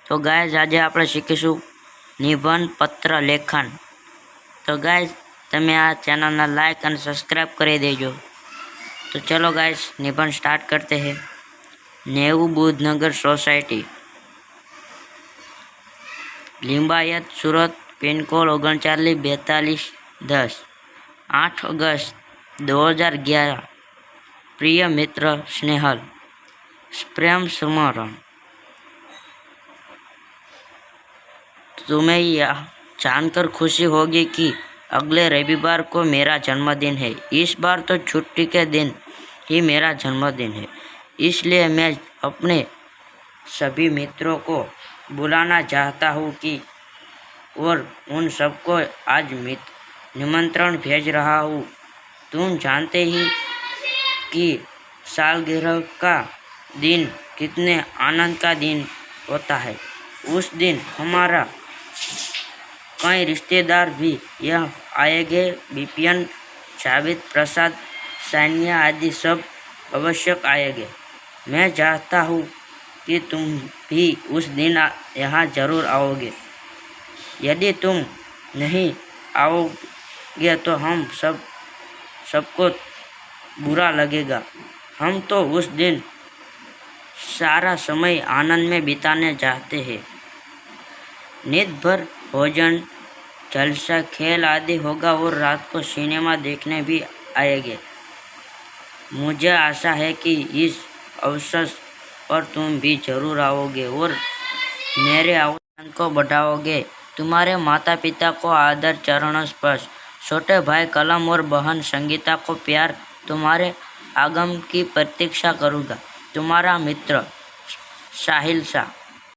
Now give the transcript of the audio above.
તો ગાઈઝ આજે આપણે શીખીશું નિબંધ પત્ર લેખન। તો ગાઈઝ તમે આ चैनल लाइक और सब्सक्राइब कर देजो। तो चलो गाइस निबंध स्टार्ट करते हैं। नेहरू बुद्धनगर सोसायटी, लिंबायत, सूरत, पिन कोड 394210, 8 अगस्त 2011। प्रिय मित्र स्नेहल, प्रेम स्मरण। तुम्हें यह जानकर खुशी होगी कि अगले रविवार को मेरा जन्मदिन है। इस बार तो छुट्टी के दिन ही मेरा जन्मदिन है, इसलिए मैं अपने सभी मित्रों को बुलाना चाहता हूँ कि और उन सबको आज निमंत्रण भेज रहा हूँ। तुम जानते ही कि सालगिरह का दिन कितने आनंद का दिन होता है। उस दिन हमारा कई रिश्तेदार भी यह आएंगे। विपिन, जावेद, प्रसाद, सानिया आदि सब आवश्यक आएंगे। मैं चाहता हूँ कि तुम भी उस दिन यहाँ जरूर आओगे। यदि तुम नहीं आओगे तो हम सबको बुरा लगेगा। हम तो उस दिन सारा समय आनंद में बिताने चाहते हैं। नित भर भोजन, जलसा, खेल आदि होगा और रात को सिनेमा देखने भी आएंगे। मुझे आशा है कि इस अवसर पर तुम भी जरूर आओगे और मेरे आनंद को बढ़ाओगे। तुम्हारे माता पिता को आदर, चरण स्पर्श। छोटे भाई कलम और बहन संगीता को प्यार। तुम्हारे आगमन की प्रतीक्षा करूँगा। तुम्हारा मित्र साहिल शाह।